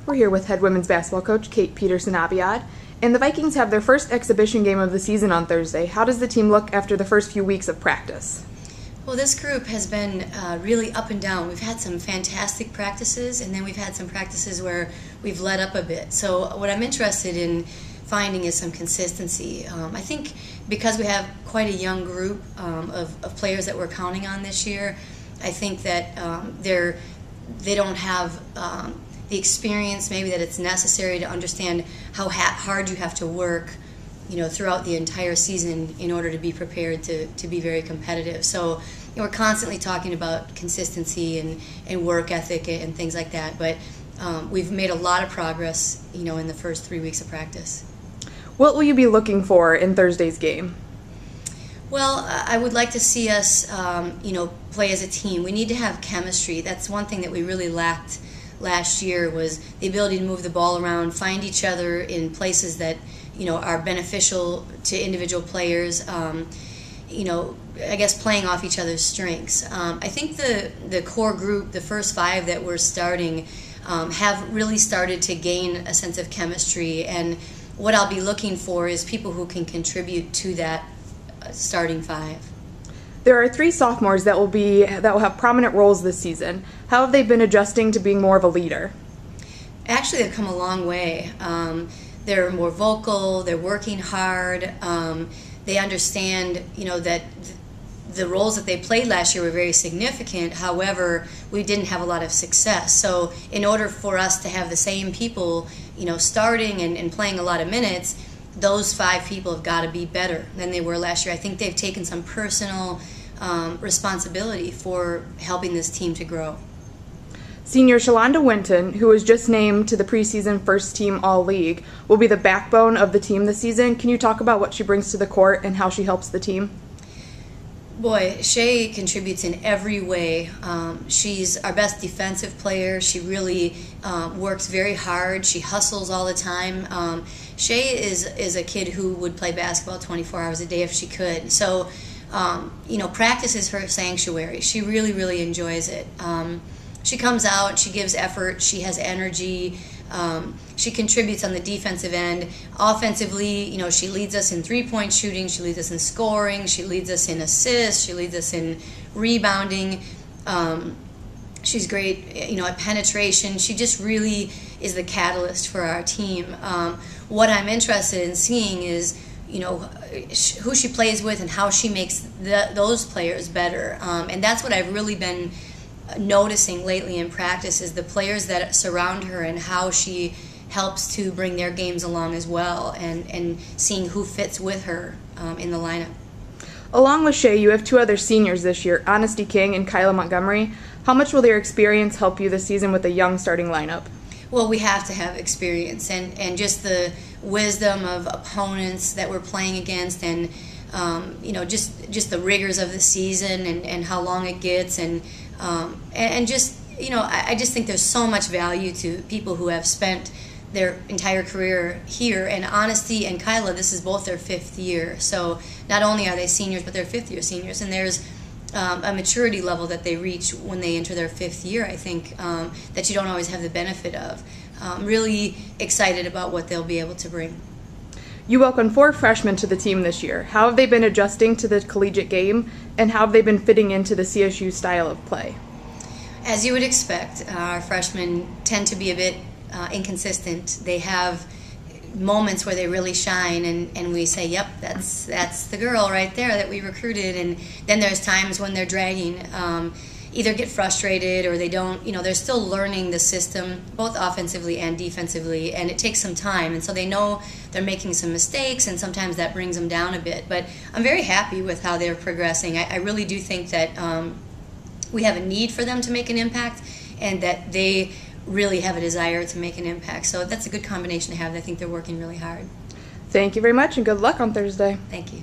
We're here with head women's basketball coach Peterson Abiad, and the Vikings have their first exhibition game of the season on Thursday. How does the team look after the first few weeks of practice? Well, this group has been really up and down. We've had some fantastic practices, and then we've had some practices where we've let up a bit. So what I'm interested in finding is some consistency. I think because we have quite a young group of players that we're counting on this year, I think that they don't have the experience maybe that it's necessary to understand how hard you have to work, throughout the entire season in order to be prepared to be very competitive. So we're constantly talking about consistency and work ethic and things like that, but we've made a lot of progress, in the first 3 weeks of practice. What will you be looking for in Thursday's game? Well, I would like to see us, play as a team. We need to have chemistry. That's one thing that we really lacked last year, was the ability to move the ball around, find each other in places that are beneficial to individual players. I guess playing off each other's strengths. I think the core group, the first 5 that we're starting, have really started to gain a sense of chemistry, and what I'll be looking for is people who can contribute to that starting 5. There are 3 sophomores that will have prominent roles this season. How have they been adjusting to being more of a leader? Actually, they've come a long way. They're more vocal. They're working hard. They understand, that the roles that they played last year were very significant. However, we didn't have a lot of success. So in order for us to have the same people, starting and playing a lot of minutes, those 5 people have got to be better than they were last year. I think they've taken some personal responsibility for helping this team to grow. Senior Shalonda Winton, who was just named to the preseason first team All-League, will be the backbone of the team this season. Can you talk about what she brings to the court and how she helps the team? Boy, Shay contributes in every way. She's our best defensive player. She really works very hard. She hustles all the time. Shay is a kid who would play basketball 24 hours a day if she could. So, practice is her sanctuary. She really, really enjoys it. She comes out, she gives effort, she has energy, she contributes on the defensive end. Offensively, she leads us in three-point shooting, she leads us in scoring, she leads us in assists, she leads us in rebounding. She's great, at penetration. She just really is the catalyst for our team. What I'm interested in seeing is, who she plays with and how she makes those players better. And that's what I've really been noticing lately in practice, is the players that surround her and how she helps to bring their games along as well, and seeing who fits with her in the lineup. Along with Shay, you have 2 other seniors this year, Honesty King and Kyla Montgomery. How much will their experience help you this season with a young starting lineup? Well, we have to have experience and just the wisdom of opponents that we're playing against, and just the rigors of the season and how long it gets, and just, I just think there's so much value to people who have spent their entire career here. And Honesty and Kyla, this is both their 5th year. So not only are they seniors, but they're 5th-year seniors. And there's a maturity level that they reach when they enter their 5th year, I think, that you don't always have the benefit of. I'm really excited about what they'll be able to bring. You welcomed 4 freshmen to the team this year. How have they been adjusting to the collegiate game, and how have they been fitting into the CSU style of play? As you would expect, our freshmen tend to be a bit inconsistent. They have moments where they really shine, and we say, yep, that's the girl right there that we recruited. And then there's times when they're dragging, either get frustrated or they don't, they're still learning the system, both offensively and defensively, and it takes some time. And so they know they're making some mistakes, and sometimes that brings them down a bit. But I'm very happy with how they're progressing. I really do think that we have a need for them to make an impact, and that they really have a desire to make an impact. So that's a good combination to have. I think they're working really hard. Thank you very much, and good luck on Thursday. Thank you.